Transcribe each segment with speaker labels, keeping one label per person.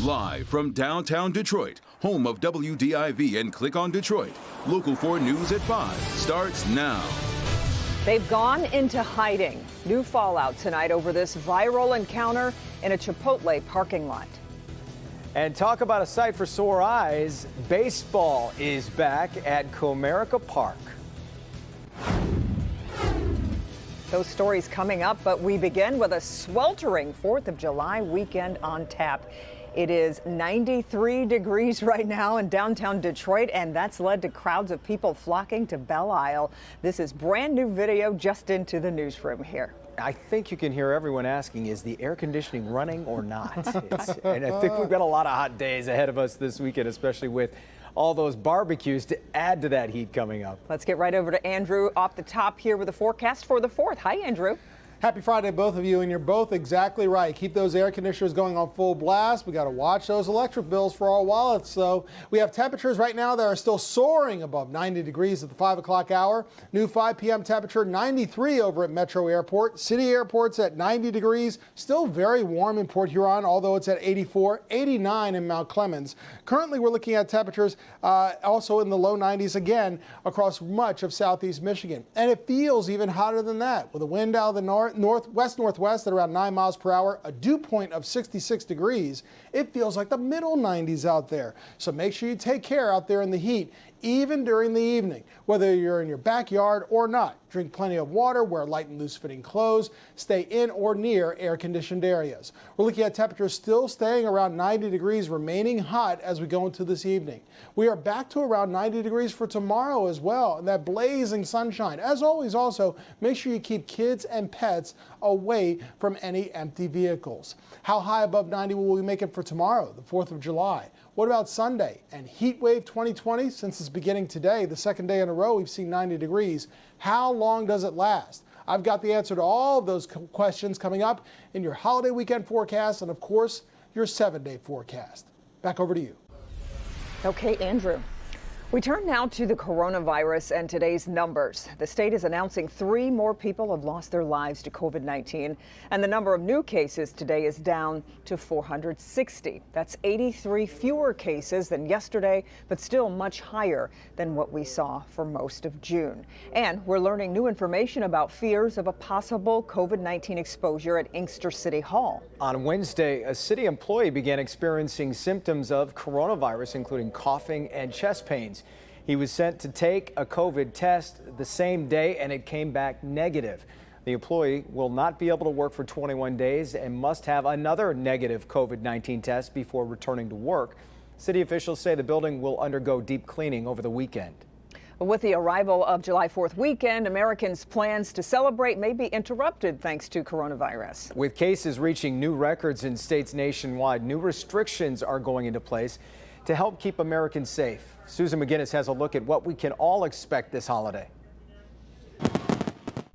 Speaker 1: Live from downtown Detroit, home of WDIV and Click on Detroit, Local 4 News at 5 starts now.
Speaker 2: They've gone into hiding. New fallout tonight over this viral encounter in a Chipotle parking lot.
Speaker 3: And talk about a sight for sore eyes. Baseball is back at Comerica Park.
Speaker 2: Those stories coming up, but we begin with a sweltering 4th of July weekend on tap. It is 93 degrees right now in downtown Detroit, and that's led to crowds of people flocking to Belle Isle. This is brand new video just into the newsroom here.
Speaker 3: I think you can hear everyone asking, is the air conditioning running or not? And I think we've got a lot of hot days ahead of us this weekend, especially with all those barbecues to add to that heat coming up.
Speaker 2: Let's get right over to Andrew off the top here with the forecast for the 4th. Hi, Andrew.
Speaker 4: Happy Friday, both of you, and you're both exactly right. Keep those air conditioners going on full blast. We got to watch those electric bills for our wallets. So we have temperatures right now that are still soaring above 90 degrees at the 5 o'clock hour. New 5 p.m. temperature 93 over at Metro Airport. City airports at 90 degrees. Still very warm in Port Huron, although it's at 84, 89 in Mount Clemens. Currently, we're looking at temperatures also in the low 90s again across much of southeast Michigan. And it feels even hotter than that with a wind out of the northwest at around 9 miles per hour, a dew point of 66 degrees. It feels like the middle 90s out there. So make sure you take care out there in the heat, even during the evening, whether you're in your backyard or not. Drink plenty of water, wear light and loose fitting clothes, stay in or near air conditioned areas. We're looking at temperatures still staying around 90 degrees, remaining hot as we go into this evening. We are back to around 90 degrees for tomorrow as well, and that blazing sunshine. As always, also, make sure you keep kids and pets away from any empty vehicles. How high above 90 will we make it for tomorrow, the 4th of July? What about Sunday and Heat Wave 2020? Since it's beginning today, the second day in a row, we've seen 90 degrees. How long does it last? I've got the answer to all of those questions coming up in your holiday weekend forecast and, of course, your 7-day forecast. Back over to you.
Speaker 2: Okay, Andrew. We turn now to the coronavirus and today's numbers. The state is announcing 3 more people have lost their lives to COVID-19, and the number of new cases today is down to 460. That's 83 fewer cases than yesterday, but still much higher than what we saw for most of June. And we're learning new information about fears of a possible COVID-19 exposure at Inkster City Hall.
Speaker 3: On Wednesday, a city employee began experiencing symptoms of coronavirus, including coughing and chest pains. He was sent to take a COVID test the same day, and it came back negative. The employee will not be able to work for 21 days and must have another negative COVID-19 test before returning to work. City officials say the building will undergo deep cleaning over the weekend.
Speaker 2: With the arrival of July 4th weekend, Americans' plans to celebrate may be interrupted thanks to coronavirus.
Speaker 3: With cases reaching new records in states nationwide, new restrictions are going into place to help keep Americans safe. Susan McGinnis has a look at what we can all expect this holiday.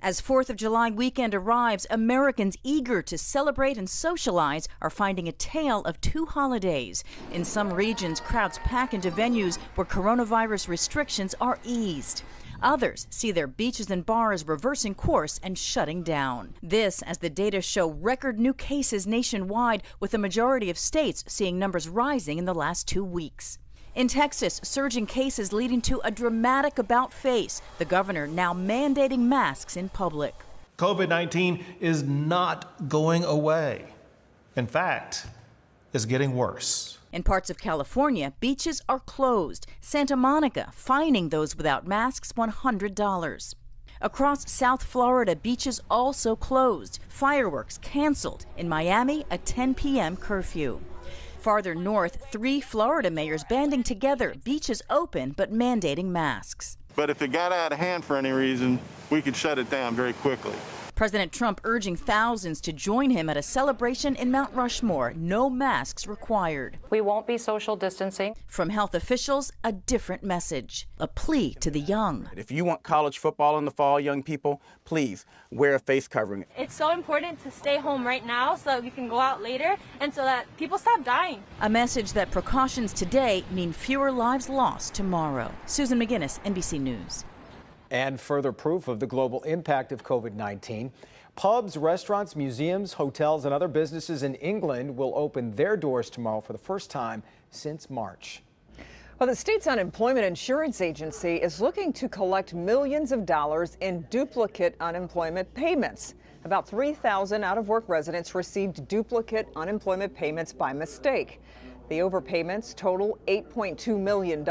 Speaker 5: As 4th of July weekend arrives, Americans eager to celebrate and socialize are finding a tale of 2 holidays. In some regions, crowds pack into venues where coronavirus restrictions are eased. Others see their beaches and bars reversing course and shutting down. This as the data show record new cases nationwide, with the majority of states seeing numbers rising in the last 2 weeks. In Texas, surging cases leading to a dramatic about-face. The governor now mandating masks in public.
Speaker 6: COVID-19 is not going away. In fact, it's getting worse.
Speaker 5: In parts of California, beaches are closed. Santa Monica fining those without masks $100. Across South Florida, beaches also closed. Fireworks canceled. In Miami, a 10 p.m. curfew. Farther north, 3 Florida mayors banding together, beaches open but mandating masks.
Speaker 7: But if it got out of hand for any reason, we could shut it down very quickly.
Speaker 5: President Trump urging thousands to join him at a celebration in Mount Rushmore. No masks required.
Speaker 8: We won't be social distancing.
Speaker 5: From health officials, a different message, a plea to the young.
Speaker 9: If you want college football in the fall, young people, please wear a face covering.
Speaker 10: It's so important to stay home right now so that we can go out later and so that people stop dying.
Speaker 5: A message that precautions today mean fewer lives lost tomorrow. Susan McGinnis, NBC News.
Speaker 3: And further proof of the global impact of COVID-19. Pubs, restaurants, museums, hotels, and other businesses in England will open their doors tomorrow for the first time since March.
Speaker 2: Well, the state's unemployment insurance agency is looking to collect millions of dollars in duplicate unemployment payments. About 3,000 out-of-work residents received duplicate unemployment payments by mistake. The overpayments total $8.2 million.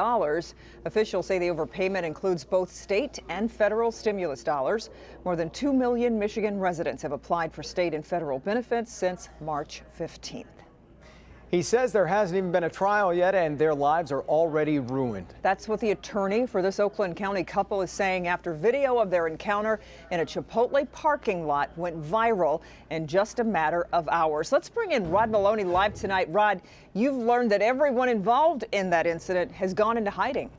Speaker 2: Officials say the overpayment includes both state and federal stimulus dollars. More than 2 million Michigan residents have applied for state and federal benefits since March 15th.
Speaker 3: He says there hasn't even been a trial yet and their lives are already ruined.
Speaker 2: That's what the attorney for this Oakland County couple is saying after video of their encounter in a Chipotle parking lot went viral in just a matter of hours. Let's bring in Rod Maloney live tonight. Rod, you've learned that everyone involved in that incident has gone into hiding.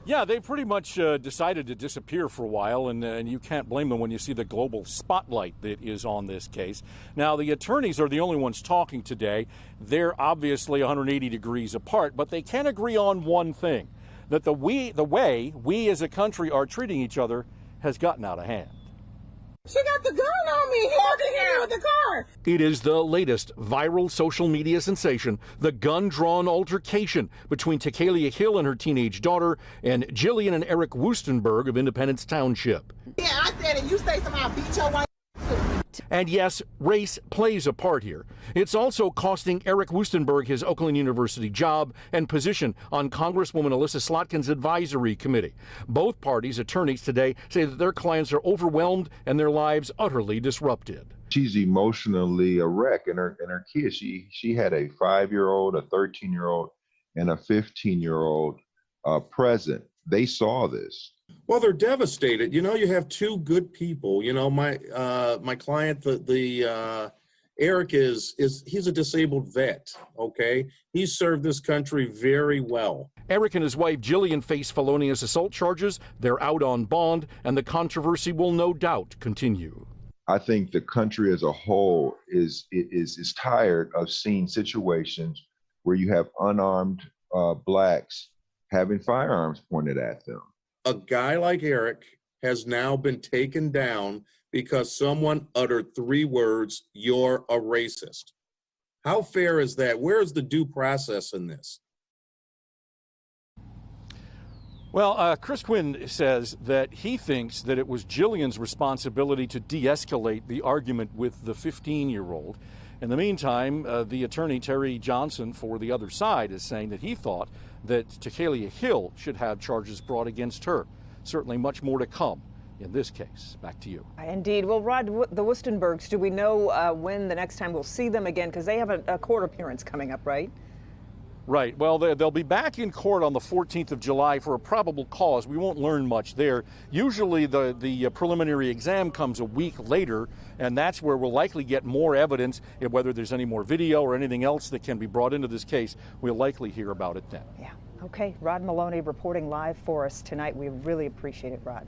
Speaker 11: Yeah, they pretty much decided to disappear for a while, and you can't blame them when you see the global spotlight that is on this case. Now, the attorneys are the only ones talking today. They're obviously 180 degrees apart, but they can agree on one thing, that the way we as a country are treating each other has gotten out of hand.
Speaker 12: She got the gun on me, holding me with the car.
Speaker 11: It is the latest viral social media sensation, the gun-drawn altercation between Chipotle Hill and her teenage daughter and Jillian and Eric Wustenberg of Independence Township.
Speaker 12: Yeah, I said it. You say something, I'll beat your wife.
Speaker 11: And yes, race plays a part here. It's also costing Eric Wustenberg his Oakland University job and position on Congresswoman Alyssa Slotkin's advisory committee. Both parties' attorneys today say that their clients are overwhelmed and their lives utterly disrupted.
Speaker 13: She's emotionally a wreck, and her kids. She had a 5-year-old, a 13-year-old, and a 15-year-old present. They saw this.
Speaker 14: Well, they're devastated. You know, you have two good people. You know, my client, Eric he's a disabled vet. Okay, he's served this country very well.
Speaker 11: Eric and his wife Jillian face felonious assault charges. They're out on bond, and the controversy will no doubt continue.
Speaker 13: I think the country as a whole is tired of seeing situations where you have unarmed blacks having firearms pointed at them.
Speaker 14: A guy like Eric has now been taken down because someone uttered 3 words, "You're a racist." How fair is that? Where is the due process in this?
Speaker 11: Well, Chris Quinn says that he thinks that it was Jillian's responsibility to de-escalate the argument with the 15-year-old. In the meantime, the attorney, Terry Johnson, for the other side, is saying that he thought that Chipotle Hill should have charges brought against her. Certainly much more to come in this case. Back to you.
Speaker 2: Indeed. Well, Rod, the Wustenbergs, do we know when the next time we'll see them again? Because they have a court appearance coming up, right?
Speaker 11: Right. Well, they'll be back in court on the 14th of July for a probable cause. We won't learn much there. Usually the preliminary exam comes a week later, and that's where we'll likely get more evidence. Whether there's any more video or anything else that can be brought into this case, we'll likely hear about it then.
Speaker 2: Yeah. Okay. Rod Maloney reporting live for us tonight. We really appreciate it, Rod.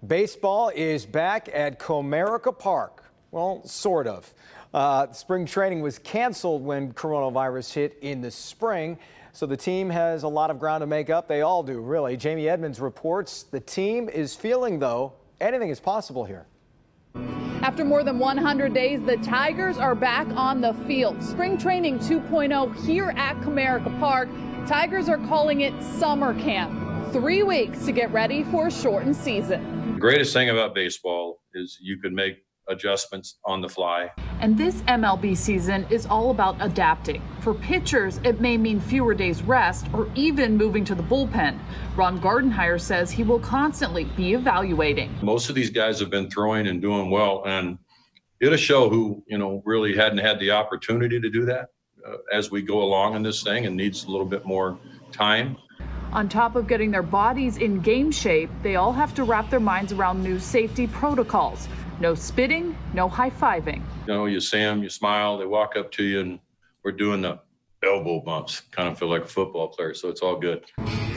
Speaker 3: Baseball is back at Comerica Park. Well, sort of. Spring training was canceled when coronavirus hit in the spring, so the team has a lot of ground to make up. They all do, really. Jamie Edmonds reports the team is feeling, though, anything is possible here.
Speaker 15: After more than 100 days, the Tigers are back on the field. Spring training 2.0 here at Comerica Park. Tigers are calling it summer camp. 3 weeks to get ready for a shortened season.
Speaker 16: The greatest thing about baseball is you can make adjustments on the fly.
Speaker 15: And this MLB season is all about adapting. For pitchers, it may mean fewer days rest or even moving to the bullpen. Ron Gardenhire says he will constantly be evaluating.
Speaker 16: Most of these guys have been throwing and doing well, and it'll show who, really hadn't had the opportunity to do that as we go along in this thing and needs a little bit more time.
Speaker 15: On top of getting their bodies in game shape, they all have to wrap their minds around new safety protocols. No spitting, no high-fiving.
Speaker 16: You see them, you smile, they walk up to you, and we're doing the elbow bumps. Kind of feel like a football player, so it's all good.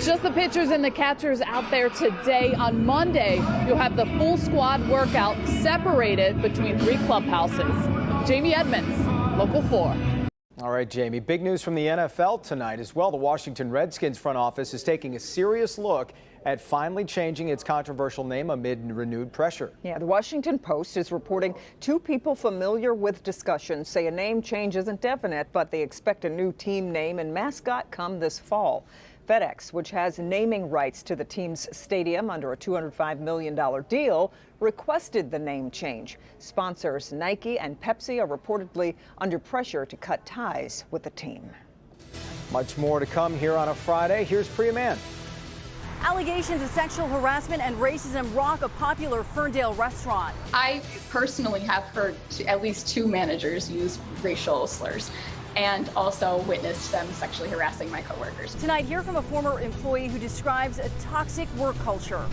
Speaker 15: Just the pitchers and the catchers out there today. On Monday, you'll have the full squad workout separated between 3 clubhouses. Jamie Edmonds, Local 4.
Speaker 3: All right, Jamie, big news from the NFL tonight as well. The Washington Redskins front office is taking a serious look at finally changing its controversial name amid renewed pressure.
Speaker 2: Yeah, the Washington Post is reporting two people familiar with discussions say a name change isn't definite, but they expect a new team name and mascot come this fall. FedEx, which has naming rights to the team's stadium under a $205 million deal, requested the name change. Sponsors Nike and Pepsi are reportedly under pressure to cut ties with the team.
Speaker 3: Much more to come here on a Friday. Here's Priya Mann.
Speaker 17: Allegations of sexual harassment and racism rock a popular Ferndale restaurant.
Speaker 18: I personally have heard at least two managers use racial slurs and also witnessed them sexually harassing my coworkers.
Speaker 17: Tonight, hear from a former employee who describes a toxic work culture.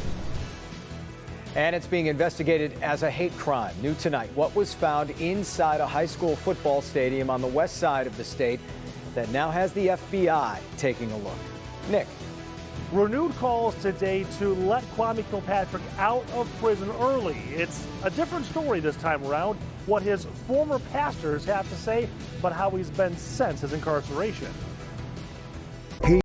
Speaker 3: And it's being investigated as a hate crime. New tonight, what was found inside a high school football stadium on the west side of the state that now has the FBI taking a look. Nick.
Speaker 19: Renewed calls today to let Kwame Kilpatrick out of prison early. It's a different story this time around, what his former pastors have to say about how he's been since his incarceration.